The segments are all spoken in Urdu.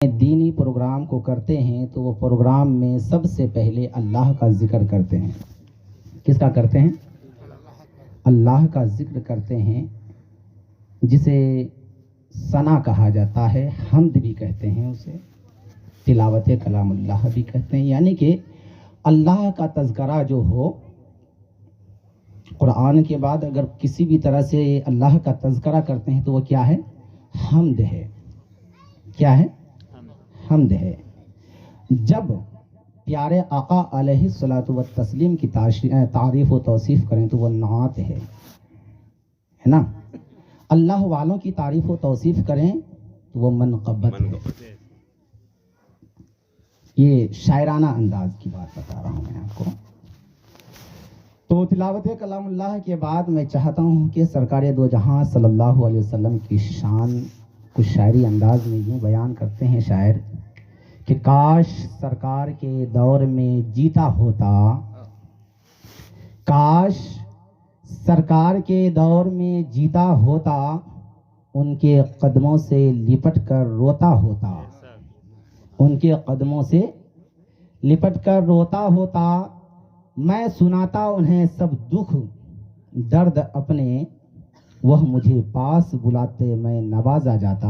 دینی پروگرام کو کرتے ہیں تو وہ پروگرام میں سب سے پہلے اللہ کا ذکر کرتے ہیں۔ کس کا کرتے ہیں؟ اللہ کا ذکر کرتے ہیں، جسے ثنا کہا جاتا ہے، حمد بھی کہتے ہیں، اسے تلاوت کلام اللہ بھی کہتے ہیں، یعنی کہ اللہ کا تذکرہ جو ہو۔ قرآن کے بعد اگر کسی بھی طرح سے اللہ کا تذکرہ کرتے ہیں تو وہ کیا ہے؟ حمد ہے۔ کیا ہے؟ حمد ہے۔ جب پیارے آقا علیہ الصلوۃ والتسلیم کی تعریف و توصیف کریں تو وہ نعت ہے نا۔ اللہ والوں کی تعریف و توصیف کریں تو وہ منقبت ہے۔ یہ شاعرانہ انداز کی بات بتا رہا ہوں میں آپ کو۔ تو تلاوت کلام اللہ کے بعد میں چاہتا ہوں کہ سرکار دو جہاں صلی اللہ علیہ وسلم کی شان کچھ شاعری انداز میں یوں بیان کرتے ہیں شاعر کہ کاش سرکار کے دور میں جیتا ہوتا، کاش سرکار کے دور میں جیتا ہوتا، ان کے قدموں سے لپٹ کر روتا ہوتا، ان کے قدموں سے لپٹ کر روتا ہوتا، میں سناتا انہیں سب دکھ درد اپنے، وہ مجھے پاس بلاتے میں نوازا جاتا،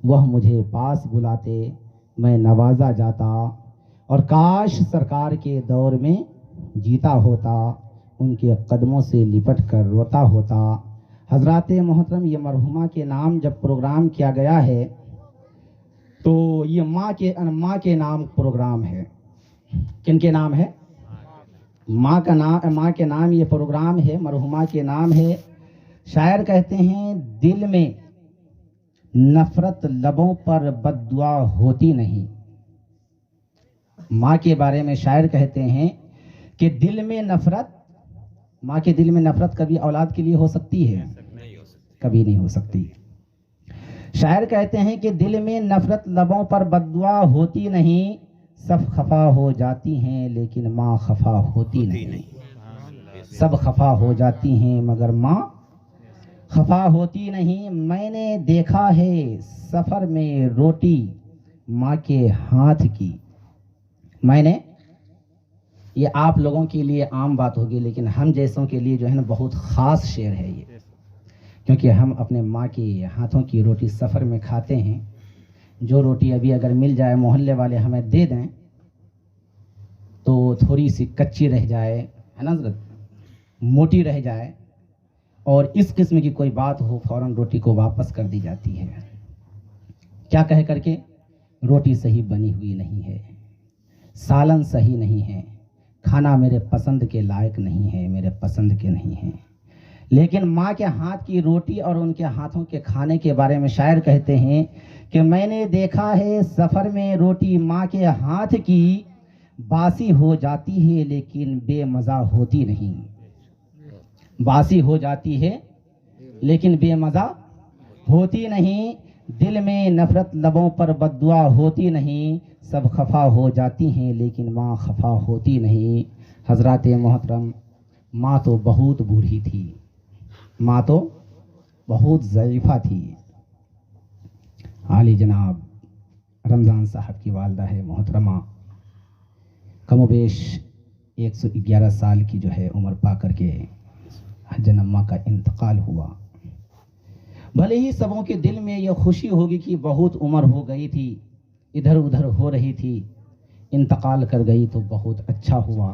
وہ مجھے پاس بلاتے میں نوازا جاتا، اور کاش سرکار کے دور میں جیتا ہوتا، ان کے قدموں سے لپٹ کر روتا ہوتا۔ حضرات محترم، یہ مرحومہ کے نام جب پروگرام کیا گیا ہے تو یہ ماں کے نام پروگرام ہے۔ کن کے نام ہے؟ ماں کے نام یہ پروگرام ہے، مرحومہ کے نام ہے۔ شاعر کہتے ہیں دل میں نفرت لبوں پر بد دعا ہوتی نہیں۔ ماں کے بارے میں شاعر کہتے ہیں کہ دل میں نفرت، ماں کے دل میں نفرت کبھی اولاد کے لیے ہو سکتی ہے؟ کبھی نہیں ہو سکتی۔ شاعر کہتے ہیں کہ دل میں نفرت لبوں پر بد دعا ہوتی نہیں، سب خفا ہو جاتی ہیں لیکن ماں خفا ہوتی نہیں۔ سب خفا ہو جاتی ہیں مگر ماں خفا ہوتی نہیں۔ میں نے دیکھا ہے سفر میں روٹی ماں کے ہاتھ کی، میں نے، یہ آپ لوگوں کے لیے عام بات ہوگی لیکن ہم جیسوں کے لیے جو ہے نا بہت خاص شعر ہے یہ، کیونکہ ہم اپنے ماں کے ہاتھوں کی روٹی سفر میں کھاتے ہیں۔ جو روٹی ابھی اگر مل جائے محلے والے ہمیں دے دیں تو تھوڑی سی کچی رہ جائے، ہے نا حضرت، موٹی رہ جائے، اور اس قسم کی کوئی بات ہو فوراً روٹی کو واپس کر دی جاتی ہے۔ کیا کہہ کر کے؟ روٹی صحیح بنی ہوئی نہیں ہے، سالن صحیح نہیں ہے، کھانا میرے پسند کے لائق نہیں ہے، میرے پسند کے نہیں ہیں۔ لیکن ماں کے ہاتھ کی روٹی اور ان کے ہاتھوں کے کھانے کے بارے میں شاعر کہتے ہیں کہ میں نے دیکھا ہے سفر میں روٹی ماں کے ہاتھ کی، باسی ہو جاتی ہے لیکن بے مزہ ہوتی نہیں۔ باسی ہو جاتی ہے لیکن بے مزہ ہوتی نہیں۔ دل میں نفرت لبوں پر بد دعا ہوتی نہیں، سب خفا ہو جاتی ہیں لیکن ماں خفا ہوتی نہیں۔ حضرات محترم، ماں تو بہت بوڑھی تھی، ماں تو بہت ضعیفہ تھی۔ عالی جناب رمضان صاحب کی والدہ ہے محترمہ، کم و بیش 111 سال کی جو ہے عمر پا کر کے حجن اماں کا انتقال ہوا۔ بھلے ہی سبوں کے دل میں یہ خوشی ہوگی کہ بہت عمر ہو گئی تھی، ادھر ادھر ہو رہی تھی، انتقال کر گئی تو بہت اچھا ہوا،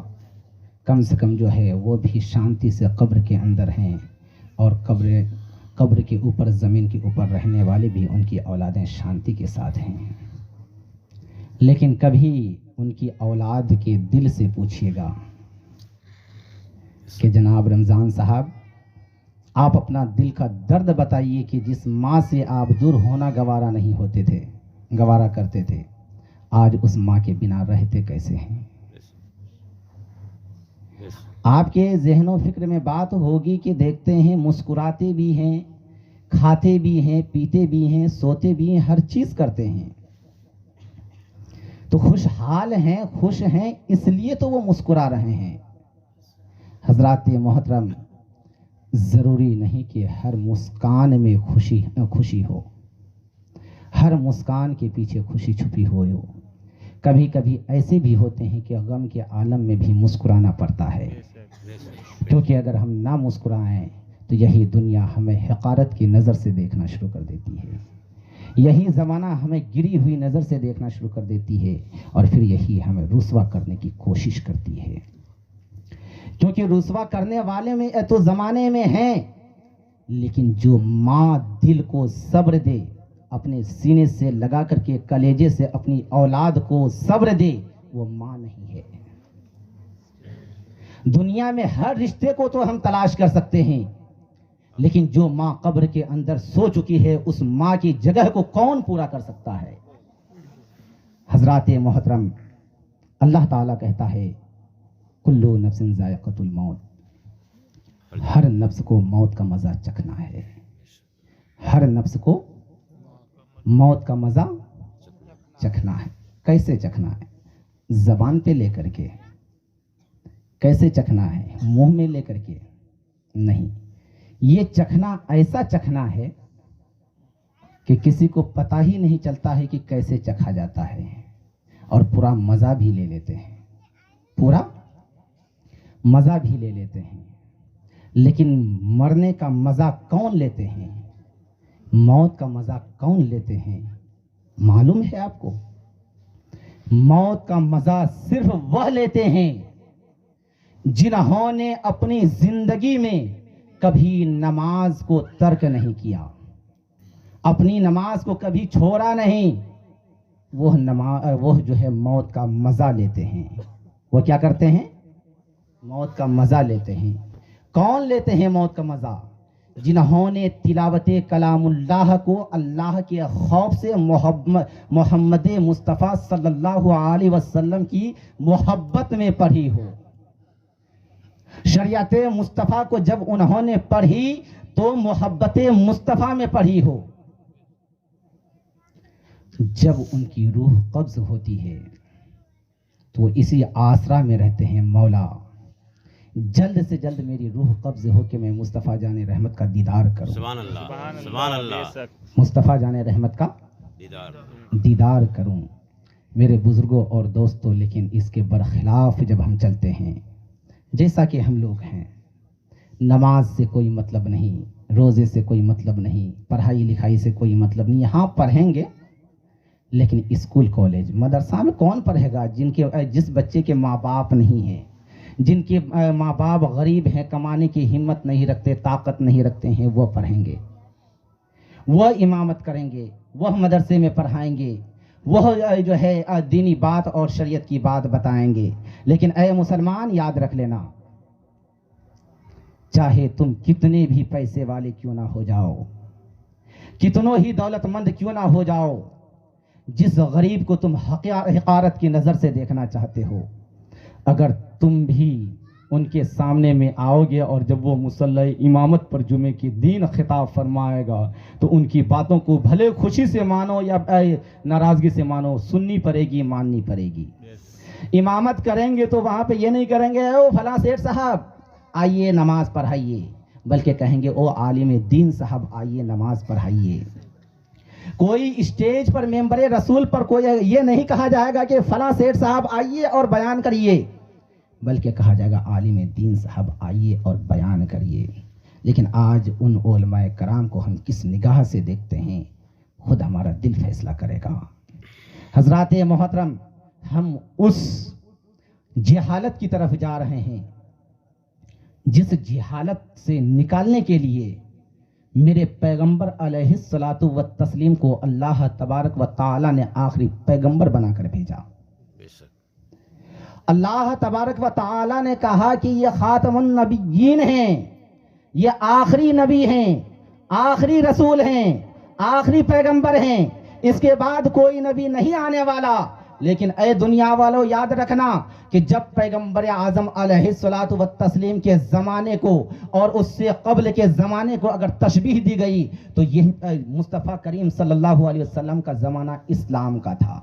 کم سے کم جو ہے وہ بھی شانتی سے قبر کے اندر ہیں، اور قبر کے اوپر، زمین کے اوپر رہنے والے بھی ان کی اولادیں شانتی کے ساتھ ہیں۔ لیکن کبھی ان کی اولاد کے دل سے پوچھیے گا کہ جناب رمضان صاحب، آپ اپنا دل کا درد بتائیے کہ جس ماں سے آپ دور ہونا گوارا نہیں ہوتے تھے، گوارا کرتے تھے، آج اس ماں کے بنا رہتے کیسے ہیں؟ آپ کے ذہن و فکر میں بات ہوگی کہ دیکھتے ہیں مسکراتے بھی ہیں، کھاتے بھی ہیں، پیتے بھی ہیں، سوتے بھی ہیں، ہر چیز کرتے ہیں، تو خوشحال ہیں، خوش ہیں، اس لیے تو وہ مسکرا رہے ہیں۔ حضرات محترم، ضروری نہیں کہ ہر مسکان میں خوشی ہو۔ ہر مسکان کے پیچھے خوشی چھپی ہوئی ہو. کبھی کبھی ایسے بھی ہوتے ہیں کہ غم کے عالم میں بھی مسکرانا پڑتا ہے, کیونکہ اگر ہم نہ مسکرائیں تو یہی دنیا ہمیں حقارت کی نظر سے دیکھنا شروع کر دیتی ہے, یہی زمانہ ہمیں گری ہوئی نظر سے دیکھنا شروع کر دیتی ہے, اور پھر یہی ہمیں رسوا کرنے کی کوشش کرتی ہے. کیونکہ رسوا کرنے والے میں تو زمانے میں ہیں, لیکن جو ماں دل کو صبر دے, اپنے سینے سے لگا کر کے کلیجے سے اپنی اولاد کو صبر دے, وہ ماں نہیں ہے. دنیا میں ہر رشتے کو تو ہم تلاش کر سکتے ہیں, لیکن جو ماں قبر کے اندر سو چکی ہے, اس ماں کی جگہ کو کون پورا کر سکتا ہے؟ حضرات محترم, اللہ تعالیٰ کہتا ہے کلو نفس ذائقۃ الموت, ہر نفس کو موت کا مزہ چکھنا ہے. ہر نفس کو موت کا مزہ چکھنا ہے. کیسے چکھنا ہے؟ زبان پہ لے کر کے. کیسے چکھنا ہے؟ منہ میں لے کر کے نہیں. یہ چکھنا ایسا چکھنا ہے کہ کسی کو پتہ ہی نہیں چلتا ہے کہ کیسے چکھا جاتا ہے, اور پورا مزہ بھی لے لیتے ہیں, پورا مزہ بھی لے لیتے ہیں. لیکن مرنے کا مزہ کون لیتے ہیں؟ موت کا مزہ کون لیتے ہیں؟ معلوم ہے آپ کو؟ موت کا مزہ صرف وہ لیتے ہیں جنہوں نے اپنی زندگی میں کبھی نماز کو ترک نہیں کیا, اپنی نماز کو کبھی چھوڑا نہیں. وہ جو ہے موت کا مزہ لیتے ہیں. وہ کیا کرتے ہیں؟ موت کا مزہ لیتے ہیں. کون لیتے ہیں موت کا مزہ؟ جنہوں نے تلاوت کلام اللہ کو اللہ کے خوف سے محمد مصطفیٰ صلی اللہ علیہ وسلم کی محبت میں پڑھی ہو. شریعت مصطفیٰ کو جب انہوں نے پڑھی تو محبت مصطفیٰ میں پڑھی ہو. جب ان کی روح قبض ہوتی ہے تو اسی آسرا میں رہتے ہیں, مولا جلد سے جلد میری روح قبض ہو کہ میں مصطفیٰ جان رحمت کا دیدار کروں. سبحان اللہ, سبحان اللہ, مصطفیٰ جان رحمت کا دیدار کروں. میرے بزرگوں اور دوستوں, لیکن اس کے برخلاف جب ہم چلتے ہیں, جیسا کہ ہم لوگ ہیں, نماز سے کوئی مطلب نہیں, روزے سے کوئی مطلب نہیں, پڑھائی لکھائی سے کوئی مطلب نہیں. یہاں پڑھیں گے لیکن اسکول کالج مدرسہ میں کون پڑھے گا؟ جس بچے کے ماں باپ نہیں ہیں, جن کے ماں باپ غریب ہیں, کمانے کی ہمت نہیں رکھتے, طاقت نہیں رکھتے ہیں, وہ پڑھیں گے, وہ امامت کریں گے, وہ مدرسے میں پڑھائیں گے, وہ جو ہے دینی بات اور شریعت کی بات بتائیں گے. لیکن اے مسلمان یاد رکھ لینا, چاہے تم کتنے بھی پیسے والے کیوں نہ ہو جاؤ, کتنوں ہی دولت مند کیوں نہ ہو جاؤ, جس غریب کو تم حقارت کی نظر سے دیکھنا چاہتے ہو, اگر تم بھی ان کے سامنے میں آؤ گے اور جب وہ مصلی امامت پر جمعے کی دین خطاب فرمائے گا تو ان کی باتوں کو بھلے خوشی سے مانو یا ناراضگی سے مانو, سننی پڑے گی, ماننی پڑے گی. امامت کریں گے تو وہاں پہ یہ نہیں کریں گے او فلاں سیٹھ صاحب آئیے نماز پڑھائیے, بلکہ کہیں گے او عالم دین صاحب آئیے نماز پڑھائیے. کوئی اسٹیج پر ممبر رسول پر کوئی یہ نہیں کہا جائے گا کہ فلاں سیٹھ صاحب آئیے اور بیان کریے, بلکہ کہا جائے گا عالم دین صاحب آئیے اور بیان کریے. لیکن آج ان علماء کرام کو ہم کس نگاہ سے دیکھتے ہیں, خود ہمارا دل فیصلہ کرے گا. حضرات محترم, ہم اس جہالت کی طرف جا رہے ہیں جس جہالت سے نکالنے کے لیے میرے پیغمبر علیہ الصلاۃ والتسلیم کو اللہ تبارک و تعالی نے آخری پیغمبر بنا کر بھیجا. اللہ تبارک و تعالی نے کہا کہ یہ خاتم النبیین ہیں, یہ آخری نبی ہیں, آخری رسول ہیں, آخری پیغمبر ہیں, اس کے بعد کوئی نبی نہیں آنے والا. لیکن اے دنیا والو یاد رکھنا کہ جب پیغمبر اعظم علیہ الصلاۃ والتسلیم کے زمانے کو اور اس سے قبل کے زمانے کو اگر تشبیہ دی گئی تو یہ مصطفیٰ کریم صلی اللہ علیہ وسلم کا زمانہ اسلام کا تھا.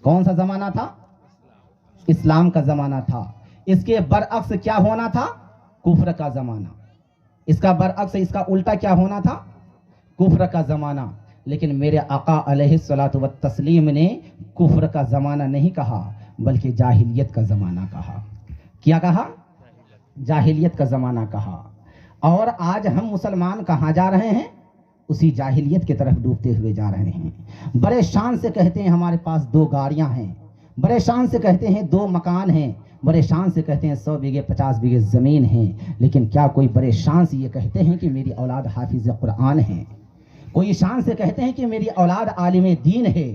کون سا زمانہ تھا؟ اسلام کا زمانہ تھا. اس کے برعکس کیا ہونا تھا؟ کفر کا زمانہ. اس کا برعکس, اس کا الٹا کیا ہونا تھا؟ کفر کا زمانہ. لیکن میرے آقا علیہ الصلوۃ والتسلیم نے کفر کا زمانہ نہیں کہا بلکہ جاہلیت کا زمانہ کہا. کیا کہا؟ جاہلیت کا زمانہ کہا. اور آج ہم مسلمان کہاں جا رہے ہیں؟ اسی جاہلیت کی طرف ڈوبتے ہوئے جا رہے ہیں. بڑے شان سے کہتے ہیں ہمارے پاس 2 گاڑیاں ہیں، بڑے شان سے کہتے ہیں 2 مکان ہیں، بڑے شان سے کہتے ہیں 100 بیگھے 50 بیگھے زمین ہیں. لیکن کیا کوئی بڑے شان سے یہ کہتے ہیں کہ میری اولاد حافظ قرآن ہے؟ کوئی شان سے کہتے ہیں کہ میری اولاد عالم دین ہے؟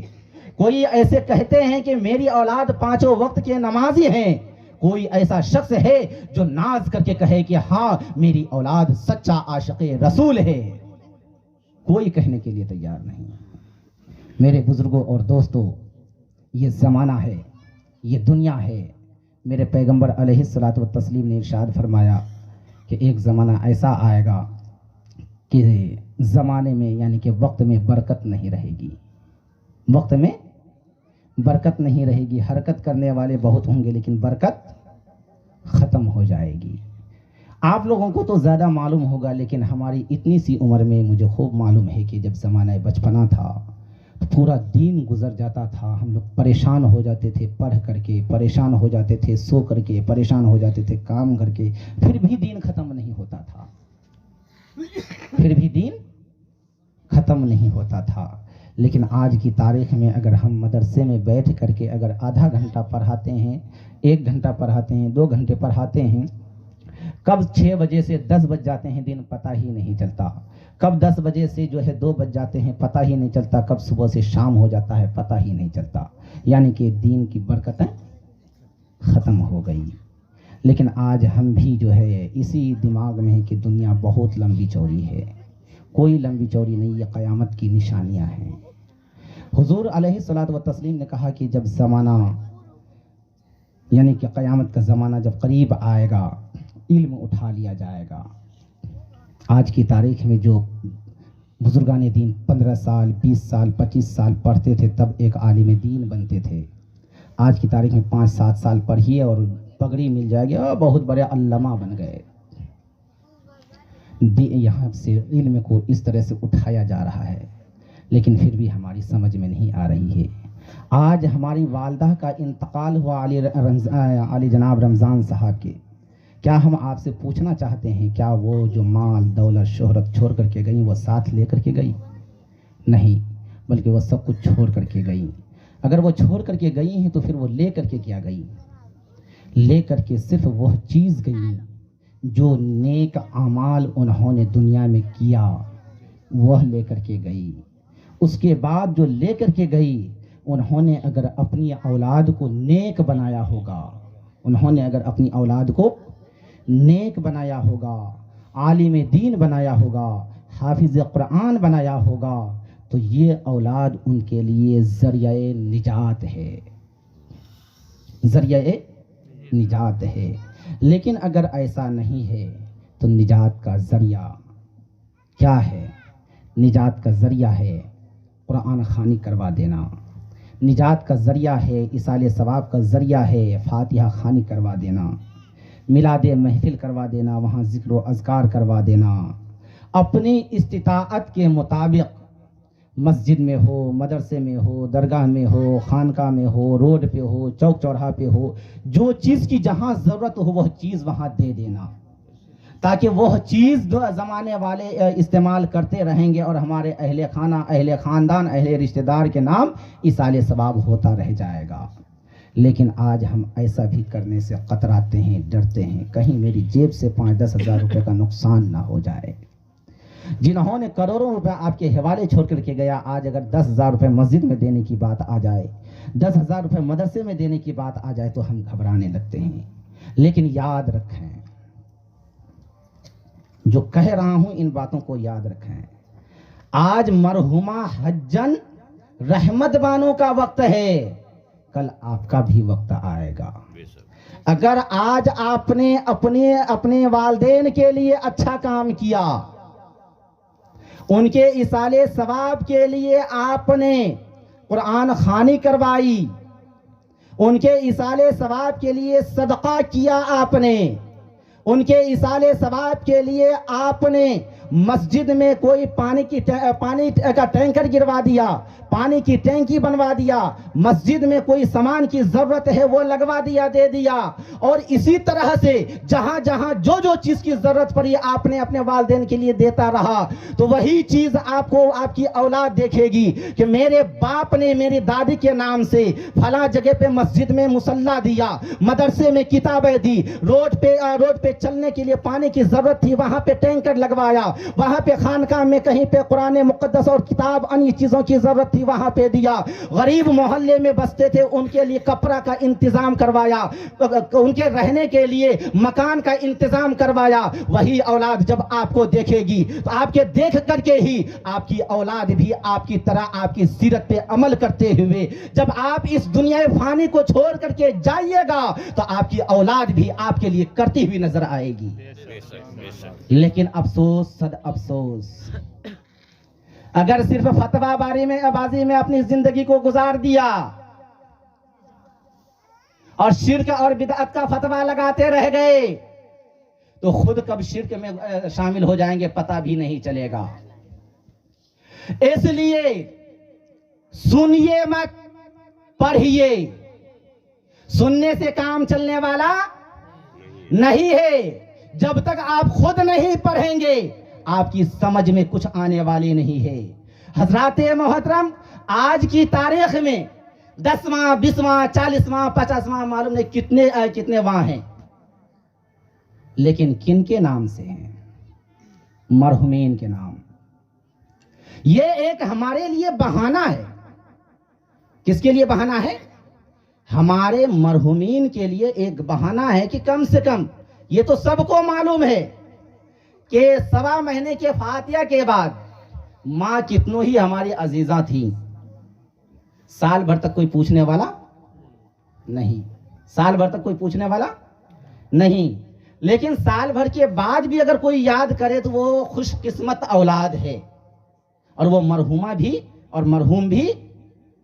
کوئی ایسے کہتے ہیں کہ میری اولاد 5 وقت کے نمازی ہیں؟ کوئی ایسا شخص ہے جو ناز کر کے کہے کہ ہاں میری اولاد سچا عاشق رسول ہے؟ کوئی کہنے کے لیے تیار نہیں. میرے بزرگوں اور دوستوں، یہ زمانہ ہے، یہ دنیا ہے. میرے پیغمبر علیہ الصلوۃ والتسلیم نے ارشاد فرمایا کہ ایک زمانہ ایسا آئے گا کہ زمانے میں یعنی کہ وقت میں برکت نہیں رہے گی. وقت میں برکت نہیں رہے گی. حرکت کرنے والے بہت ہوں گے لیکن برکت ختم ہو جائے گی. آپ لوگوں کو تو زیادہ معلوم ہوگا لیکن ہماری اتنی سی عمر میں مجھے خوب معلوم ہے کہ جب زمانہ بچپنا تھا تو پورا دین گزر جاتا تھا. ہم لوگ پریشان ہو جاتے تھے پڑھ کر کے، پریشان ہو جاتے تھے سو کر کے، پریشان ہو جاتے تھے کام کر کے، پھر بھی دین ختم نہیں ہوتا تھا. پھر بھی دین ختم نہیں ہوتا تھا. لیکن آج کی تاریخ میں اگر ہم مدرسے میں بیٹھ کر کے اگر آدھا گھنٹہ پڑھاتے ہیں، 1 گھنٹہ پڑھاتے ہیں، 2 گھنٹے پڑھاتے ہیں، کب 6 بجے سے 10 بج جاتے ہیں دن پتہ ہی نہیں چلتا. کب 10 بجے سے 2 بج جاتے ہیں پتہ ہی نہیں چلتا. کب صبح سے شام ہو جاتا ہے پتہ ہی نہیں چلتا. یعنی کہ دین کی برکتیں ختم ہو گئی. لیکن آج ہم بھی اسی دماغ میں ہے کہ دنیا بہت لمبی چوڑی ہے. کوئی لمبی چوڑی نہیں، یہ قیامت کی نشانیاں ہیں. حضور علیہ الصلوۃ والتسلیم نے کہا کہ جب زمانہ یعنی کہ قیامت کا زمانہ جب قریب آئے گا، علم اٹھا لیا جائے گا. آج کی تاریخ میں جو بزرگان دین 15 سال 20 سال 25 سال پڑھتے تھے تب ایک عالم دین بنتے تھے. آج کی تاریخ میں 5-7 سال پڑھیے اور پگڑی مل جائے گی اور بہت بڑے علامہ بن گئے. یہاں سے علم کو اس طرح سے اٹھایا جا رہا ہے لیکن پھر بھی ہماری سمجھ میں نہیں آ رہی ہے. آج ہماری والدہ کا انتقال ہوا علی جناب رمضان صاحب کے. کیا ہم آپ سے پوچھنا چاہتے ہیں کیا وہ جو مال دولت شہرت چھوڑ کر کے گئی وہ ساتھ لے کر کے گئی؟ نہیں، بلکہ وہ سب کچھ چھوڑ کر کے گئی. اگر وہ چھوڑ کر کے گئی ہیں تو پھر وہ لے کر کے کیا گئی؟ لے کر کے صرف وہ چیز گئی جو نیک اعمال انہوں نے دنیا میں کیا وہ لے کر کے گئی. اس کے بعد جو لے کر کے گئی انہوں نے اگر اپنی اولاد کو نیک بنایا ہوگا، انہوں نے اگر اپنی اولاد کو نیک بنایا ہوگا، عالم دین بنایا ہوگا، حافظ قرآن بنایا ہوگا تو یہ اولاد ان کے لیے ذریعہ نجات ہے، ذریعہ نجات ہے. لیکن اگر ایسا نہیں ہے تو نجات کا ذریعہ کیا ہے؟ نجات کا ذریعہ ہے قرآن خوانی کروا دینا. نجات کا ذریعہ ہے، ایصال ثواب کا ذریعہ ہے فاتحہ خوانی کروا دینا، میلاد محفل کروا دینا، وہاں ذکر و اذکار کروا دینا. اپنی استطاعت کے مطابق مسجد میں ہو، مدرسے میں ہو، درگاہ میں ہو، خانقاہ میں ہو، روڈ پہ ہو، چوک چوراہا پہ ہو، جو چیز کی جہاں ضرورت ہو وہ چیز وہاں دے دینا تاکہ وہ چیز جو زمانے والے استعمال کرتے رہیں گے اور ہمارے اہل خانہ، اہل خاندان، اہل رشتہ دار کے نام ایصال ثواب ہوتا رہ جائے گا. لیکن آج ہم ایسا بھی کرنے سے قطراتے ہیں، ڈرتے ہیں کہیں میری جیب سے 5-10 ہزار روپے کا نقصان نہ ہو جائے. جنہوں نے کروڑوں روپے آپ کے حوالے چھوڑ کر کے گیا، آج اگر 10,000 روپے مسجد میں دینے کی بات آ جائے، 10,000 روپے مدرسے میں دینے کی بات آ جائے تو ہم گھبرانے لگتے ہیں. لیکن یاد رکھیں، جو کہہ رہا ہوں ان باتوں کو یاد رکھیں. آج مرحومہ حجن رحمت بانو کا وقت ہے، کل آپ کا بھی وقت آئے گا. اگر آج آپ نے اپنے والدین کے لیے اچھا کام کیا، ان کے ایصال ثواب کے لیے آپ نے قرآن خوانی کروائی، ان کے ایصال ثواب کے لیے صدقہ کیا، آپ نے ان کے ایصال ثواب کے لیے آپ نے مسجد میں کوئی پانی کا ٹینکر گروا دیا، پانی کی ٹینکی بنوا دیا، مسجد میں کوئی سامان کی ضرورت ہے وہ لگوا دیا، دے دیا، اور اسی طرح سے جہاں جہاں جو جو چیز کی ضرورت پڑی آپ نے اپنے والدین کے لیے دیتا رہا، تو وہی چیز آپ کو آپ کی اولاد دیکھے گی کہ میرے باپ نے میری دادی کے نام سے فلاں جگہ پہ مسجد میں مصلی دیا، مدرسے میں کتابیں دی، روڈ پہ چلنے کے لیے پانی کی ضرورت تھی وہاں پہ ٹینکر لگوایا، وہاں پہ خانقاہ میں کہیں پہ قرآن مقدس اور کتاب ان چیزوں کی ضرورت تھی وہاں پہ دیا، غریب محلے میں بستے تھے ان کے لیے کپڑا کا انتظام کروایا، ان کے رہنے کے لیے مکان کا انتظام کروایا۔ وہی اولاد جب آپ کو دیکھے گی تو آپ کے دیکھ کر کے ہی آپ کی اولاد بھی آپ کی طرح آپ کی سیرت پہ عمل کرتے ہوئے جب آپ اس دنیا فانی کو چھوڑ کر کے جائیے گا تو آپ کی اولاد بھی آپ کے لیے کرتی ہوئی نظر آئے گی۔ لیکن افسوس صد افسوس، اگر صرف فتویٰ بازی میں اپنی زندگی کو گزار دیا اور شرک اور بدعت کا فتویٰ لگاتے رہ گئے تو خود کب شرک میں شامل ہو جائیں گے پتہ بھی نہیں چلے گا۔ اس لیے سنیے مت، پڑھیے۔ سننے سے کام چلنے والا نہیں ہے، جب تک آپ خود نہیں پڑھیں گے آپ کی سمجھ میں کچھ آنے والی نہیں ہے۔ حضرات محترم، آج کی تاریخ میں 10واں 20واں 40واں 50واں معلوم نہیں کتنے وہاں ہیں، لیکن کن کے نام سے ہیں؟ مرحومین کے نام۔ یہ ایک ہمارے لیے بہانہ ہے۔ کس کے لیے بہانہ ہے؟ ہمارے مرحومین کے لیے ایک بہانہ ہے کہ کم سے کم یہ تو سب کو معلوم ہے کہ 1.25 مہینے کے فاتحہ کے بعد ماں کتنوں ہی ہماری عزیزاں تھیں، سال بھر تک کوئی پوچھنے والا نہیں، سال بھر تک کوئی پوچھنے والا نہیں، لیکن سال بھر کے بعد بھی اگر کوئی یاد کرے تو وہ خوش قسمت اولاد ہے، اور وہ مرحومہ بھی اور مرحوم بھی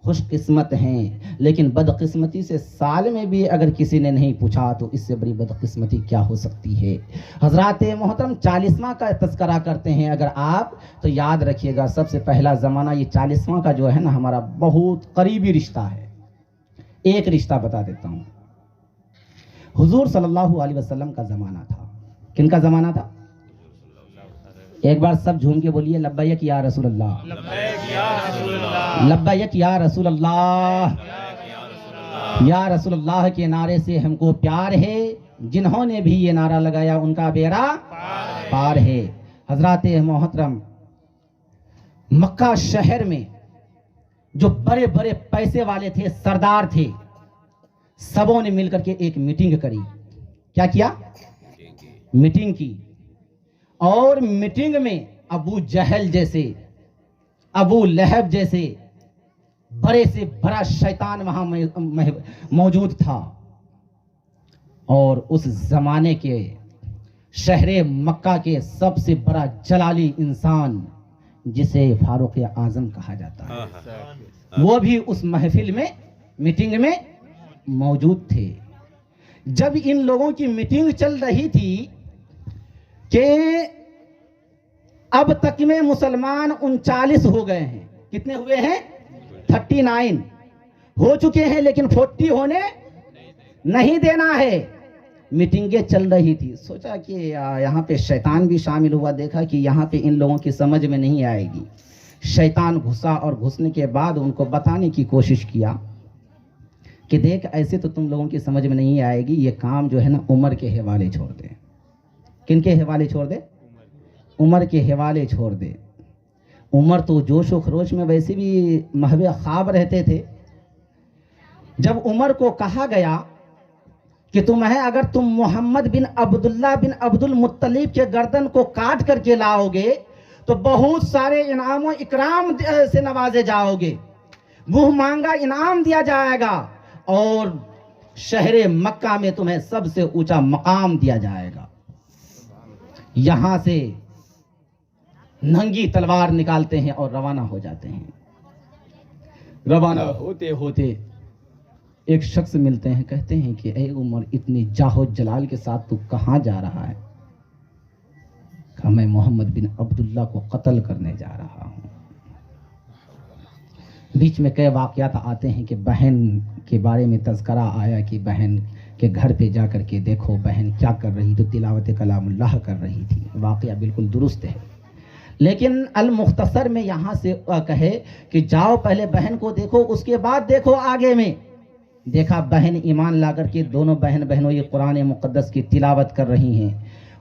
خوش قسمت ہیں۔ لیکن بدقسمتی سے سال میں بھی اگر کسی نے نہیں پوچھا تو اس سے بڑی بدقسمتی کیا ہو سکتی ہے؟ حضرات محترم، 40واں کا تذکرہ کرتے ہیں اگر آپ تو یاد رکھیے گا، سب سے پہلا زمانہ یہ 40واں کا جو ہے نا ہمارا بہت قریبی رشتہ ہے۔ ایک رشتہ بتا دیتا ہوں، حضور صلی اللہ علیہ وسلم کا زمانہ تھا۔ کن کا زمانہ تھا؟ ایک بار سب جھوم کے بولیے لبیک یا رسول اللہ، لبیک یا رسول اللہ۔ یا رسول اللہ کے نعرے سے ہم کو پیار ہے، جنہوں نے بھی یہ نعرہ لگایا ان کا بیڑا پار ہے۔ حضرات محترم، مکہ شہر میں جو بڑے بڑے پیسے والے تھے، سردار تھے، سبوں نے مل کر کے ایک میٹنگ کری۔ کیا کیا؟ میٹنگ کی، اور میٹنگ میں ابو جہل جیسے، ابو لہب جیسے بڑے سے بڑا شیطان وہاں موجود تھا، اور اس زمانے کے شہر مکہ کے سب سے بڑا جلالی انسان جسے فاروق اعظم کہا جاتا ہے، وہ بھی اس محفل میں میٹنگ میں موجود تھے۔ جب ان لوگوں کی میٹنگ چل رہی تھی کہ اب تک میں مسلمان 39 ہو گئے ہیں، کتنے ہوئے ہیں؟ 39 ہو چکے ہیں، لیکن 40 ہونے نہیں دینا ہے۔ میٹنگیں چل رہی تھی، سوچا کہ یہاں پہ شیطان بھی شامل ہوا، دیکھا کہ یہاں پہ ان لوگوں کی سمجھ میں نہیں آئے گی۔ شیطان گھسا، اور گھسنے کے بعد ان کو بتانے کی کوشش کیا کہ دیکھ ایسے تو تم لوگوں کی سمجھ میں نہیں آئے گی، یہ کام جو ہے نا عمر کے حوالے چھوڑ دے۔ کن کے حوالے چھوڑ دے؟ عمر کے حوالے چھوڑ دے۔ عمر تو جوش و خروش میں ویسے بھی محو خواب رہتے تھے۔ جب عمر کو کہا گیا کہ اگر تم محمد بن عبداللہ بن عبد المطلب کے گردن کو کاٹ کر کے لاؤ گے تو بہت سارے انعام و اکرام سے نوازے جاؤ گے، منہ مانگا انعام دیا جائے گا، اور شہر مکہ میں تمہیں سب سے اونچا مقام دیا جائے گا۔ یہاں سے ننگی تلوار نکالتے ہیں اور روانہ ہو جاتے ہیں۔ روانہ ہوتے ہوتے ایک شخص ملتے ہیں، کہتے ہیں کہ اے عمر، اتنی جاہ و جلال کے ساتھ تو کہاں جا رہا ہے؟ کہ میں محمد بن عبداللہ کو قتل کرنے جا رہا ہوں۔ بیچ میں کئی واقعات آتے ہیں کہ بہن کے بارے میں تذکرہ آیا کہ بہن کے گھر پہ جا کر کے دیکھو بہن کیا کر رہی، تو تلاوت کلام اللہ کر رہی تھی۔ واقعہ بالکل درست ہے، لیکن المختصر میں یہاں سے کہے کہ جاؤ پہلے بہن کو دیکھو، اس کے بعد دیکھو آگے میں۔ دیکھا بہن ایمان لا کر کے دونوں بہنوں یہ قرآن مقدس کی تلاوت کر رہی ہیں۔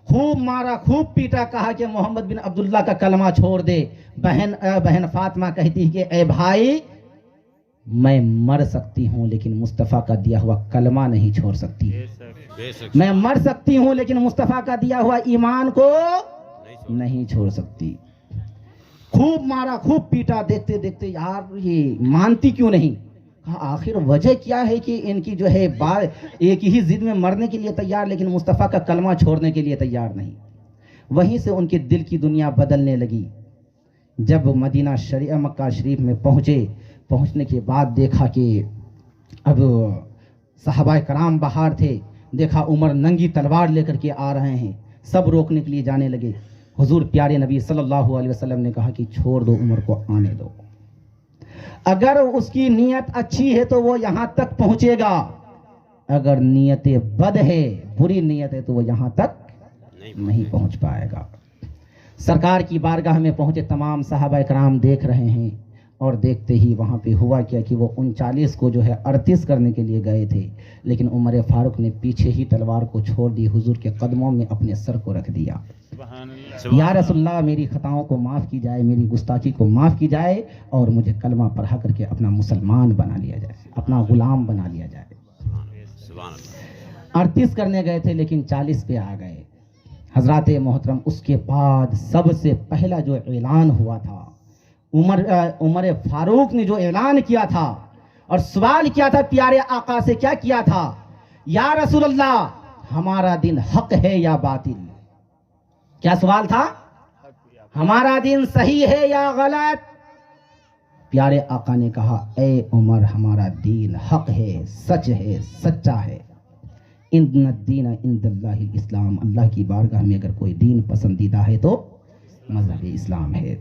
خوب مارا، خوب پیٹا، کہا کہ محمد بن عبداللہ کا کلمہ چھوڑ دے۔ بہن فاطمہ کہتی ہے کہ اے بھائی، میں مر سکتی ہوں لیکن مصطفیٰ کا دیا ہوا کلمہ نہیں چھوڑ سکتی۔ میں مر سکتی ہوں لیکن مصطفیٰ کا دیا ہوا ایمان کو نہیں چھوڑ سکتی۔ خوب مارا، خوب پیٹا، دیکھتے دیکھتے یار یہ مانتی کیوں نہیں؟ کہا آخر وجہ کیا ہے کہ ان کی جو ہے بار ایک ہی ضد میں مرنے کے لیے تیار لیکن مصطفیٰ کا کلمہ چھوڑنے کے لیے تیار نہیں۔ وہیں سے ان کے دل کی دنیا بدلنے لگی۔ جب مدینہ مکہ شریف میں پہنچنے کے بعد دیکھا کہ اب صحابہ کرام باہر تھے، دیکھا عمر ننگی تلوار لے کر کے آ رہے ہیں، سب روکنے کے لیے جانے لگے۔ حضور پیارے نبی صلی اللہ علیہ وسلم نے کہا کہ چھوڑ دو، عمر کو آنے دو، اگر اس کی نیت اچھی ہے تو وہ یہاں تک پہنچے گا، اگر نیت بد ہے، بری نیت ہے، تو وہ یہاں تک نہیں پہنچ پائے گا۔ سرکار کی بارگاہ میں پہنچے، تمام صحابہ کرام دیکھ رہے ہیں، اور دیکھتے ہی وہاں پہ ہوا کیا کہ وہ 39 کو جو ہے 38 کرنے کے لیے گئے تھے، لیکن عمر فاروق نے پیچھے ہی تلوار کو چھوڑ دی، حضور کے قدموں میں اپنے سر کو رکھ دیا۔ یا رسول اللہ، میری خطاؤں کو معاف کی جائے، میری گستاخی کو معاف کی جائے، اور مجھے کلمہ پڑھا کر کے اپنا مسلمان بنا لیا جائے، اپنا غلام بنا لیا جائے۔ 38 کرنے گئے تھے لیکن 40 پہ آ گئے۔ حضرات محترم، اس کے بعد سب سے پہلا جو اعلان ہوا تھا، عمر فاروق نے جو اعلان کیا تھا اور سوال کیا تھا پیارے آقا سے، کیا کیا تھا؟ یا رسول اللہ، ہمارا دین حق ہے یا باطل؟ کیا سوال تھا؟ ہمارا دین صحیح ہے یا غلط؟ پیارے آقا نے کہا اے عمر، ہمارا دین حق ہے، سچ ہے، سچا ہے۔ ان الدین عند اللہ الاسلام، اللہ کی بارگاہ میں اگر کوئی دین پسندیدہ ہے تو مذہب اسلام ہے۔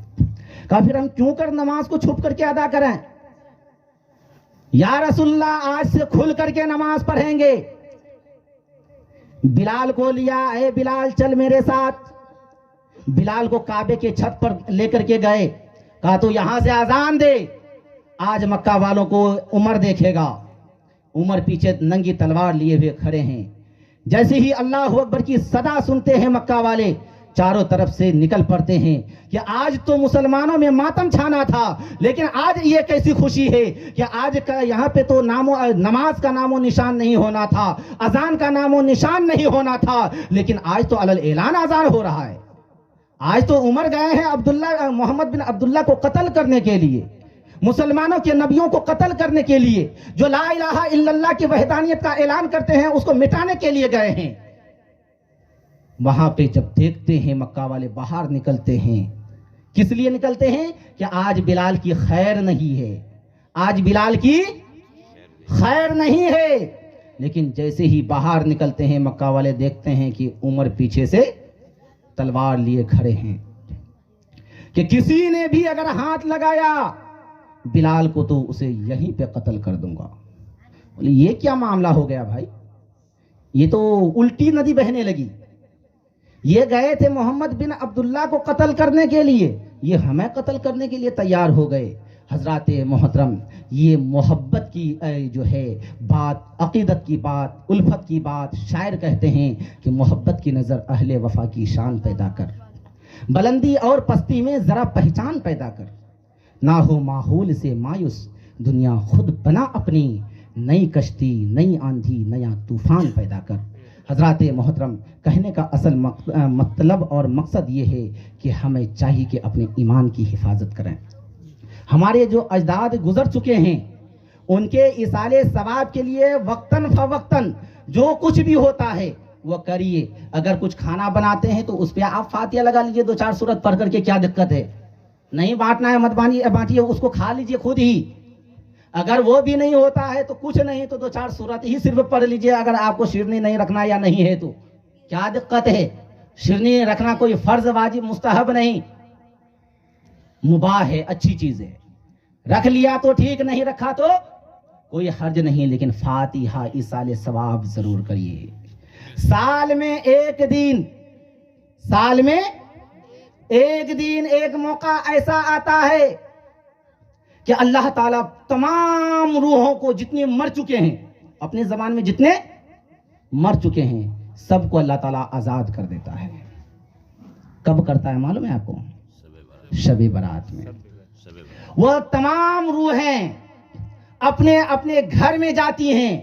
کہا پھر ہم کیوں کر نماز کو چھپ کر کے ادا کریں؟ یا رسول اللہ، آج سے کھل کر کے نماز پڑھیں گے۔ بلال کو لیا، اے بلال چل میرے ساتھ۔ بلال کو کعبے کے چھت پر لے کر کے گئے، کہا تو یہاں سے اذان دے، آج مکہ والوں کو عمر دیکھے گا۔ عمر پیچھے ننگی تلوار لیے ہوئے کھڑے ہیں۔ جیسے ہی اللہ اکبر کی صدا سنتے ہیں مکہ والے، چاروں طرف سے نکل پڑتے ہیں کہ آج تو مسلمانوں میں ماتم چھانا تھا، لیکن آج یہ کیسی خوشی ہے کہ آج یہاں پہ تو نماز کا نام و نشان نہیں ہونا تھا، اذان کا نام و نشان نہیں ہونا تھا، لیکن آج تو علل اعلان اذان ہو رہا ہے۔ آج تو عمر گئے ہیں محمد بن عبداللہ کو قتل کرنے کے لیے، مسلمانوں کے نبیوں کو قتل کرنے کے لیے، جو لا الہ الا اللہ کی وحدانیت کا اعلان کرتے ہیں اس کو مٹانے کے لیے گئے ہیں۔ وہاں پہ جب دیکھتے ہیں مکہ والے باہر نکلتے ہیں، کس لیے نکلتے ہیں؟ کہ آج بلال کی خیر نہیں ہے، آج بلال کی خیر نہیں ہے۔ لیکن جیسے ہی باہر نکلتے ہیں مکہ والے دیکھتے ہیں کہ عمر پیچھے سے تلوار لیے کھڑے ہیں، کہ کسی نے بھی اگر ہاتھ لگایا بلال کو تو اسے یہیں پہ قتل کر دوں گا۔ بولے یہ کیا معاملہ ہو گیا بھائی؟ یہ تو الٹی ندی بہنے لگی۔ یہ گئے تھے محمد بن عبداللہ کو قتل کرنے کے لیے، یہ ہمیں قتل کرنے کے لیے تیار ہو گئے۔ حضرات محترم، یہ محبت کی جو ہے بات، عقیدت کی بات، الفت کی بات، شاعر کہتے ہیں کہ محبت کی نظر اہل وفا کی شان پیدا کر، بلندی اور پستی میں ذرا پہچان پیدا کر، نہ ہو ماحول سے مایوس، دنیا خود بنا اپنی، نئی کشتی، نئی آندھی، نیا طوفان پیدا کر۔ حضرات محترم، کہنے کا اصل مطلب اور مقصد یہ ہے کہ ہمیں چاہیے کہ اپنے ایمان کی حفاظت کریں۔ ہمارے جو اجداد گزر چکے ہیں ان کے ایصال ثواب کے لیے وقتاً فوقتاً جو کچھ بھی ہوتا ہے وہ کریے۔ اگر کچھ کھانا بناتے ہیں تو اس پہ آپ فاتحہ لگا لیجئے، 2-4 سورت پڑھ کر کے، کیا دقت ہے؟ نہیں بانٹنا ہے مت بانٹیے، اس کو کھا لیجئے خود ہی۔ اگر وہ بھی نہیں ہوتا ہے تو کچھ نہیں تو 2-4 سورت ہی صرف پڑھ لیجئے، اگر آپ کو شیرنی نہیں رکھنا یا نہیں ہے تو کیا دقت ہے؟ شیرنی رکھنا کوئی فرض واجب مستحب نہیں، مباح ہے، اچھی چیز ہے، رکھ لیا تو ٹھیک، نہیں رکھا تو کوئی حرج نہیں، لیکن فاتحہ ایصال ثواب ضرور کریے۔ سال میں ایک دن ایک موقع ایسا آتا ہے کہ اللہ تعالیٰ تمام روحوں کو جتنے مر چکے ہیں، اپنے زمان میں جتنے مر چکے ہیں، سب کو اللہ تعالیٰ آزاد کر دیتا ہے۔ کب کرتا ہے معلوم ہے آپ کو؟ شب برات میں۔ وہ تمام روحیں اپنے اپنے گھر میں جاتی ہیں،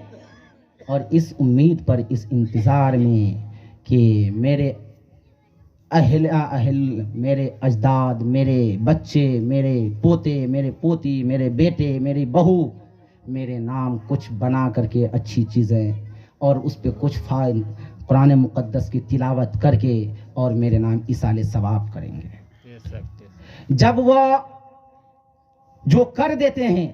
اور اس امید پر، اس انتظار میں کہ میرے میرے اجداد، میرے بچے، میرے پوتے، میرے پوتی، میرے بیٹے، میری بہو میرے نام کچھ بنا کر کے اچھی چیزیں اور اس پہ کچھ قرآن مقدس کی تلاوت کر کے اور میرے نام ایصال ثواب کریں گے۔ جب وہ جو کر دیتے ہیں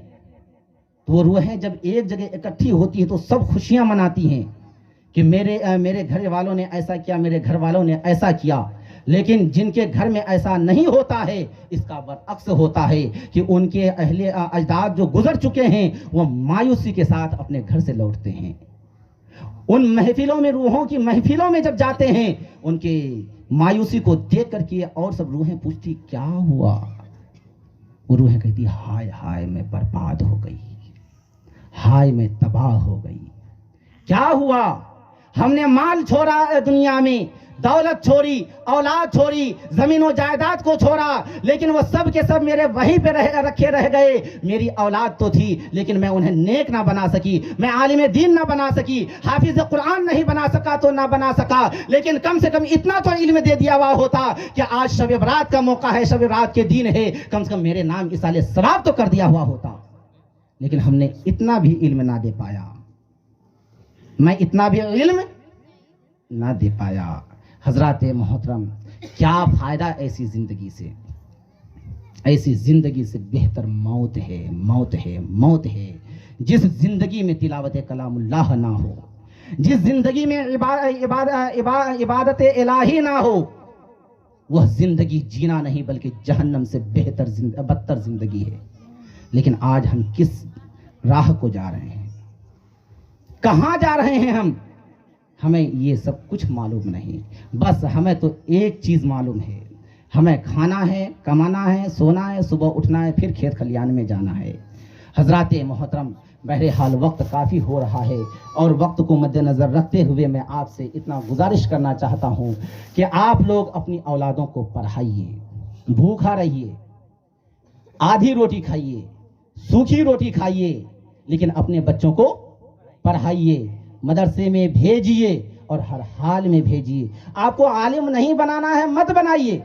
تو وہ روحیں جب ایک جگہ اکٹھی ہوتی ہے تو سب خوشیاں مناتی ہیں کہ میرے گھر والوں نے ایسا کیا، میرے گھر والوں نے ایسا کیا۔ لیکن جن کے گھر میں ایسا نہیں ہوتا ہے، اس کا برعکس ہوتا ہے کہ ان کے اجداد جو گزر چکے ہیں وہ مایوسی کے ساتھ اپنے گھر سے لوٹتے ہیں۔ ان محفلوں میں، روحوں کی محفلوں میں جب جاتے ہیں، ان کے مایوسی کو دیکھ کر کے اور سب روحیں پوچھتی کیا ہوا؟ وہ روحیں کہتی ہائے ہائے میں برباد ہو گئی، ہائے میں تباہ ہو گئی۔ کیا ہوا؟ ہم نے مال چھوڑا دنیا میں، دولت چھوڑی، اولاد چھوڑی، زمین و جائیداد کو چھوڑا، لیکن وہ سب کے سب میرے وہیں پہ رکھے رہ گئے۔ میری اولاد تو تھی لیکن میں انہیں نیک نہ بنا سکی، میں عالم دین نہ بنا سکی، حافظ قرآن نہیں بنا سکا تو نہ بنا سکا، لیکن کم سے کم اتنا تو علم دے دیا ہوا ہوتا کہ آج شب برات کا موقع ہے، شب برات کے دن ہے، کم سے کم میرے نام ایصال ثواب تو کر دیا ہوا ہوتا۔ لیکن ہم نے اتنا بھی علم نہ دے پایا، میں اتنا بھی علم نہ دے پایا۔ حضرات محترم، کیا فائدہ ایسی زندگی سے؟ ایسی زندگی سے بہتر موت ہے، موت ہے، موت ہے۔ جس زندگی میں تلاوت کلام اللہ نہ ہو، جس زندگی میں عبادت الہی نہ ہو، وہ زندگی جینا نہیں بلکہ جہنم سے بدتر زندگی ہے۔ لیکن آج ہم کس راہ کو جا رہے ہیں، کہاں جا رہے ہیں ہمیں یہ سب کچھ معلوم نہیں۔ بس ہمیں تو ایک چیز معلوم ہے، ہمیں کھانا ہے، کمانا ہے، سونا ہے، صبح اٹھنا ہے، پھر کھیت کھلیان میں جانا ہے۔ حضرات محترم، بہرحال وقت کافی ہو رہا ہے، اور وقت کو مد نظر رکھتے ہوئے میں آپ سے اتنا گزارش کرنا چاہتا ہوں کہ آپ لوگ اپنی اولادوں کو پڑھائیے، بھوکا رہیے، آدھی روٹی کھائیے، سوکھی روٹی کھائیے، لیکن اپنے بچوں کو پڑھائیے، مدرسے میں بھیجیے اور ہر حال میں بھیجیے۔ آپ کو عالم نہیں بنانا ہے، مت بنائیے۔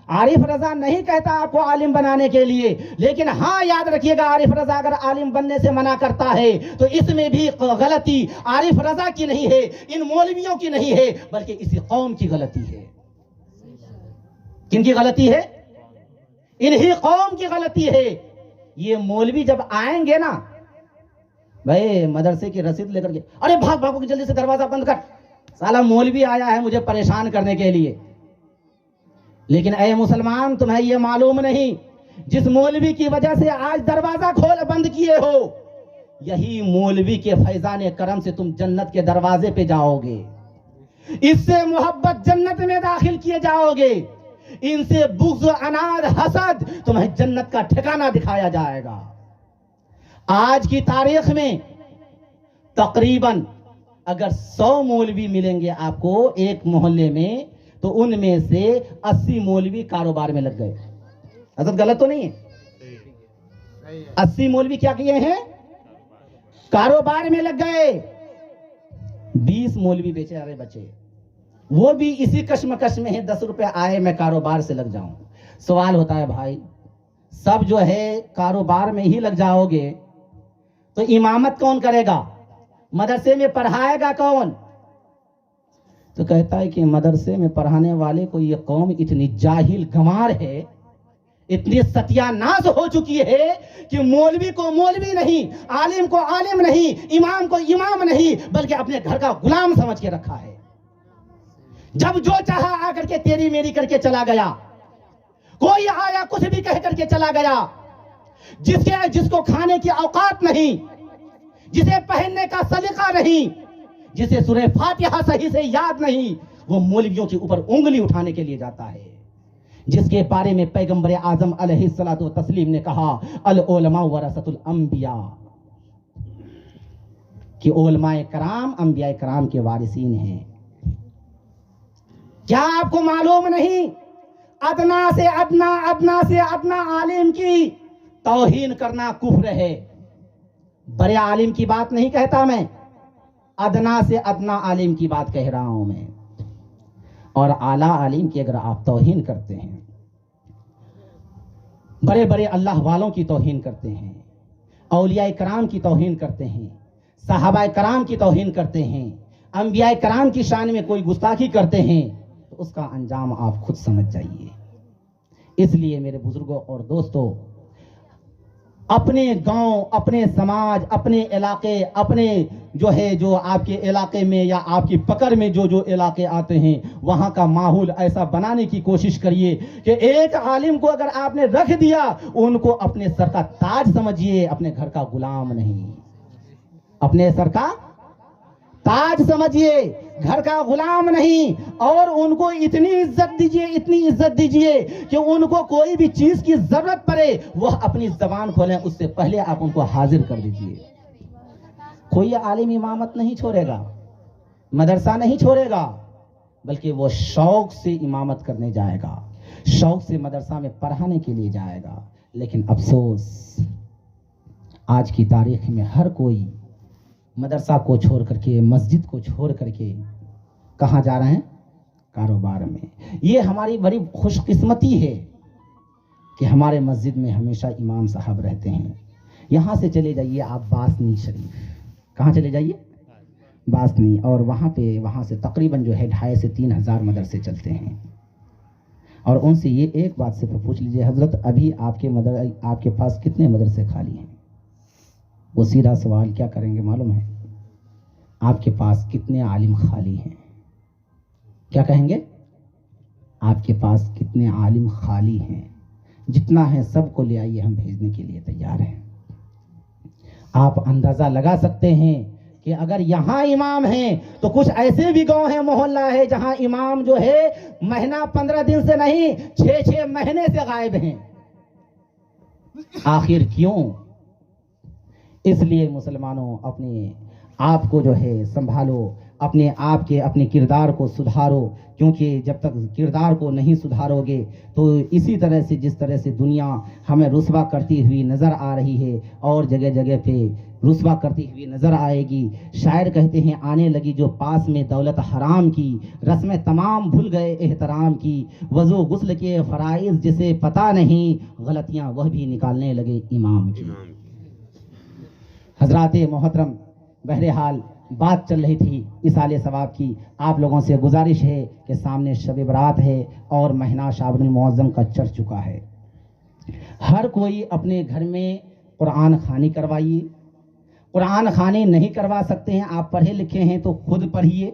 عارف رضا نہیں کہتا آپ کو عالم بنانے کے لیے، لیکن ہاں یاد رکھیے گا، عارف رضا اگر عالم بننے سے منع کرتا ہے تو اس میں بھی غلطی عارف رضا کی نہیں ہے، ان مولویوں کی نہیں ہے، بلکہ اسی قوم کی غلطی ہے۔ کن کی غلطی ہے؟ انہی قوم کی غلطی ہے۔ یہ مولوی جب آئیں گے نا، بھائی مدرسے کی رسید لے کر کے، ارے بھاگ بھاگو کہ جلدی سے دروازہ بند کر، سالا مولوی آیا ہے مجھے پریشان کرنے کے لیے۔ لیکن اے مسلمان، تمہیں یہ معلوم نہیں، جس مولوی کی وجہ سے آج دروازہ بند کیے ہو، یہی مولوی کے فیضان کرم سے تم جنت کے دروازے پہ جاؤ گے، اس سے محبت جنت میں داخل کیے جاؤ گے، ان سے بغض، عناد، حسد تمہیں جنت کا ٹھکانہ دکھایا جائے گا۔ آج کی تاریخ میں تقریباً اگر 100 مولوی ملیں گے آپ کو ایک محلے میں، تو ان میں سے 80 مولوی کاروبار میں لگ گئے۔ حضرت غلط تو نہیں ہے؟ 80 مولوی کیا کیے ہیں؟ کاروبار میں لگ گئے۔ 20 مولوی بیچارے بچے، وہ بھی اسی کشمکش میں ہیں، 10 روپے آئے میں کاروبار سے لگ جاؤں۔ سوال ہوتا ہے بھائی، سب جو ہے کاروبار میں ہی لگ جاؤ گے تو امامت کون کرے گا؟ مدرسے میں پڑھائے گا کون؟ تو کہتا ہے کہ مدرسے میں پڑھانے والے کو یہ قوم اتنی جاہل گنوار ہے، اتنی ستیہ ناز ہو چکی ہے کہ مولوی کو مولوی نہیں، عالم کو عالم نہیں، امام کو امام نہیں، بلکہ اپنے گھر کا غلام سمجھ کے رکھا ہے۔ جب جو چاہا آ کر کے تیری میری کر کے چلا گیا، کوئی آیا کچھ بھی کہہ کر کے چلا گیا، جس کو کھانے کی اوقات نہیں، جسے پہننے کا سلیقہ نہیں، جسے سورہ فاتحہ صحیح سے یاد نہیں، وہ مولویوں کے اوپر انگلی اٹھانے کے لیے جاتا ہے، جس کے بارے میں پیغمبر اعظم علیہ الصلوۃ والتسلیم نے کہا العلماء ورثۃ الانبیاء، کہ علماء کرام انبیاء کرام کے وارثین ہیں۔ کیا آپ کو معلوم نہیں ادنا سے ادنا عالم کی توہین کرنا کفر ہے؟ بڑے عالم کی بات نہیں کہتا میں، ادنا سے ادنا عالم کی بات کہہ رہا ہوں میں۔ اور اعلیٰ عالم کی اگر آپ توہین کرتے ہیں، بڑے بڑے اللہ والوں کی توہین کرتے ہیں، اولیاء کرام کی توہین کرتے ہیں، صحابہ کرام کی توہین کرتے ہیں، انبیاء کرام کی شان میں کوئی گستاخی کرتے ہیں، تو اس کا انجام آپ خود سمجھ جائیے۔ اس لیے میرے بزرگوں اور دوستوں، اپنے گاؤں، اپنے سماج، اپنے علاقے، اپنے جو آپ کے علاقے میں یا آپ کی پکڑ میں جو علاقے آتے ہیں، وہاں کا ماحول ایسا بنانے کی کوشش کریے کہ ایک عالم کو اگر آپ نے رکھ دیا، ان کو اپنے سر کا تاج سمجھیے، اپنے گھر کا غلام نہیں، اپنے سر کا تاج سمجھیے، گھر کا غلام نہیں۔ اور ان کو اتنی عزت دیجیے کہ ان کو کوئی بھی چیز کی ضرورت پڑے، وہ اپنی زبان کھولیں، اس سے پہلے آپ ان کو حاضر کر دیجیے۔ کوئی عالم امامت نہیں چھوڑے گا، مدرسہ نہیں چھوڑے گا، بلکہ وہ شوق سے امامت کرنے جائے گا، شوق سے مدرسہ میں پڑھانے کے لیے جائے گا۔ لیکن افسوس، آج کی تاریخ میں ہر کوئی مدرسہ کو چھوڑ کر کے، مسجد کو چھوڑ کر کے کہاں جا رہے ہیں؟ کاروبار میں۔ یہ ہماری بڑی خوش قسمتی ہے کہ ہمارے مسجد میں ہمیشہ امام صاحب رہتے ہیں۔ یہاں سے چلے جائیے آپ باسنی شریف، کہاں چلے جائیے؟ باسنی، اور وہاں سے تقریباً جو ہے 2500 سے 3000 مدرسے چلتے ہیں۔ اور ان سے یہ ایک بات صرف پوچھ لیجئے، حضرت ابھی آپ کے پاس کتنے مدرسے خالی ہیں؟ وہ سیدھا سوال کیا کریں گے معلوم ہے؟ آپ کے پاس کتنے عالم خالی ہیں؟ کیا کہیں گے؟ آپ کے پاس کتنے عالم خالی ہیں؟ جتنا ہے سب کو لے آئیے، ہم بھیجنے کے لیے تیار ہیں۔ آپ اندازہ لگا سکتے ہیں کہ اگر یہاں امام ہیں تو کچھ ایسے بھی گاؤں ہیں، محلہ ہے، جہاں امام جو ہے مہینہ 15 دن سے نہیں، 6 مہینے سے غائب ہیں۔ آخر کیوں؟ اس لیے مسلمانوں، اپنے آپ کو جو ہے سنبھالو، اپنے کردار کو سدھارو، کیونکہ جب تک کردار کو نہیں سدھارو گے تو اسی طرح سے جس طرح سے دنیا ہمیں رسوا کرتی ہوئی نظر آ رہی ہے، اور جگہ جگہ پہ رسوا کرتی ہوئی نظر آئے گی۔ شاعر کہتے ہیں آنے لگی جو پاس میں دولت حرام کی، رسمیں تمام بھول گئے احترام کی، وضو غسل کے فرائض جسے پتہ نہیں، غلطیاں وہ بھی نکالنے لگے امام کی۔ حضرات محترم، بہرحال بات چل رہی تھی اصالِ ثواب کی۔ آپ لوگوں سے گزارش ہے کہ سامنے شب برات ہے اور مہینہ شعبان المعظم کا چڑھ چکا ہے۔ ہر کوئی اپنے گھر میں قرآن خوانی کروائیے۔ قرآن خوانی نہیں کروا سکتے ہیں، آپ پڑھے لکھے ہیں تو خود پڑھیے،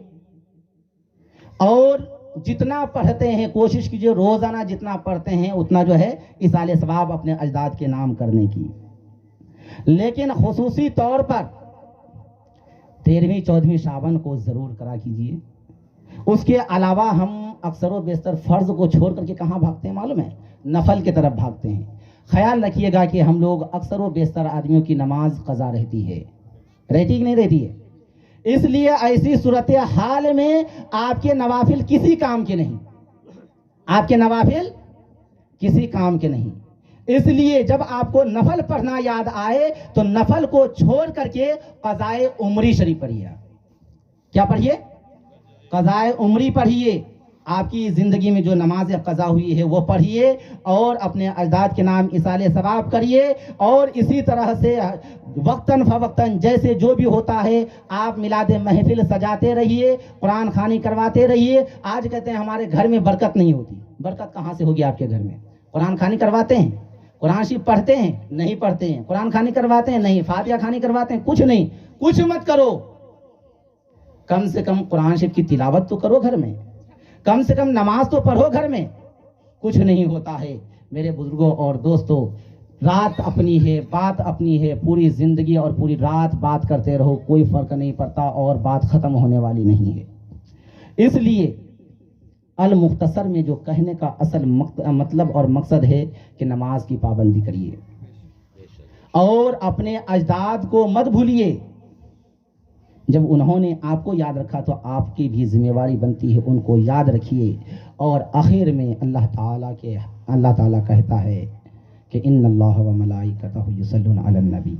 اور جتنا پڑھتے ہیں کوشش کیجیے روزانہ جتنا پڑھتے ہیں اتنا جو ہے اصالِ ثواب اپنے اجداد کے نام کرنے کی۔ لیکن خصوصی طور پر 13ویں 14ویں شعبان کو ضرور کرا کیجیے۔ اس کے علاوہ ہم اکثر و بیشتر فرض کو چھوڑ کر کے کہاں بھاگتے ہیں معلوم ہے؟ نفل کی طرف بھاگتے ہیں۔ خیال رکھیے گا کہ ہم لوگ اکثر و بیشتر آدمیوں کی نماز قضا رہتی ہے کہ نہیں رہتی ہے؟ اس لیے ایسی صورتحال میں آپ کے نوافل کسی کام کے نہیں، آپ کے نوافل کسی کام کے نہیں۔ اس لیے جب آپ کو نفل پڑھنا یاد آئے تو نفل کو چھوڑ کر کے قضائے عمری شریف پڑھیے۔ کیا پڑھیے؟ قضائے عمری پڑھیے۔ آپ کی زندگی میں جو نماز قضا ہوئی ہے وہ پڑھیے، اور اپنے اجداد کے نام اصالِ ثواب کریے، اور اسی طرح سے وقتاً فوقتاً جیسے جو بھی ہوتا ہے آپ میلاد محفل سجاتے رہیے، قرآن خوانی کرواتے رہیے۔ آج کہتے ہیں ہمارے گھر میں برکت نہیں ہوتی، برکت کہاں سے ہوگی آپ کے گھر میں؟ قرآن خوانی کرواتے ہیں، قرآن شریف پڑھتے ہیں نہیں پڑھتے ہیں، قرآن خوانی کرواتے ہیں نہیں، فاتحہ خوانی کرواتے ہیں، کچھ نہیں، کچھ مت کرو، کم سے کم قرآن شریف کی تلاوت تو کرو گھر میں۔ کم سے کم نماز تو پڑھو گھر میں. کچھ نہیں ہوتا ہے میرے بزرگوں اور دوستوں. رات اپنی ہے, بات اپنی ہے, پوری زندگی اور پوری رات بات کرتے رہو, کوئی فرق نہیں پڑتا اور بات ختم ہونے والی نہیں ہے. اس لیے المختصر میں جو کہنے کا اصل مطلب اور مقصد ہے کہ نماز کی پابندی کریے اور اپنے اجداد کو مت بھولیے. جب انہوں نے آپ کو یاد رکھا تو آپ کی بھی ذمہ داری بنتی ہے ان کو یاد رکھیے. اور آخر میں اللہ تعالیٰ کہتا ہے کہ ان اللہ و ملائکتہ یصلون علی النبی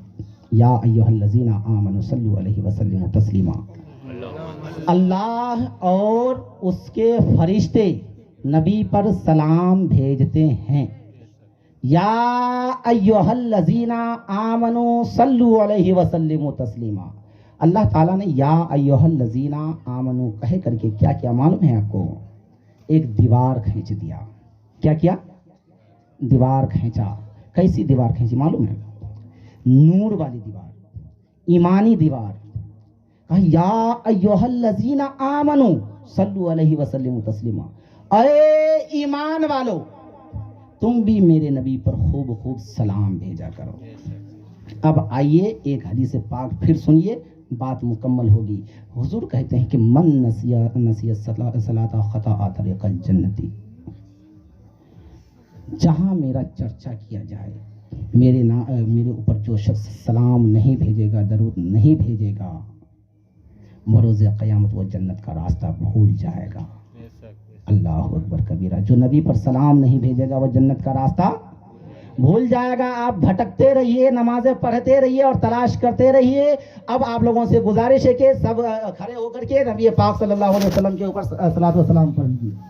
یا ایھا الذین آمنوا صلوا علیہ وسلموا تسلیما. اللہ اور اس کے فرشتے نبی پر سلام بھیجتے ہیں. یا ایھا الذین آمنوا صلوا علیہ وسلموا تسلیما. اللہ تعالیٰ نے یا ایھا الذین آمنوا کہہ کر کے کیا کیا معلوم ہے آپ کو؟ ایک دیوار کھینچ دیا. کیا کیا؟ دیوار کھینچا. کیسی دیوار کھینچی معلوم ہے؟ نور والی دیوار, ایمانی دیوار. کہا یا ایھا الذین آمنوا صلوا علیہ وسلموا تسلیما. اے ایمان والو, تم بھی میرے نبی پر خوب خوب سلام بھیجا کرو. اب آئیے ایک حدیث پاک پھر سنیے, بات مکمل ہوگی. حضور کہتے ہیں کہ من نسی الصلاۃ خطا طریق الجنتی. جہاں میرا چرچا کیا جائے, میرے اوپر جو شخص سلام نہیں بھیجے گا, درود نہیں بھیجے گا, بروز قیامت وہ جنت کا راستہ بھول جائے گا. اللہ اکبر کبیرہ. جو نبی پر سلام نہیں بھیجے گا وہ جنت کا راستہ بھول جائے گا. آپ بھٹکتے رہیے, نمازیں پڑھتے رہیے اور تلاش کرتے رہیے. اب آپ لوگوں سے گزارش ہے کہ سب کھڑے ہو کر کے نبی پاک صلی اللہ علیہ وسلم کے اوپر صلاۃ و سلام پڑھ لیجیے.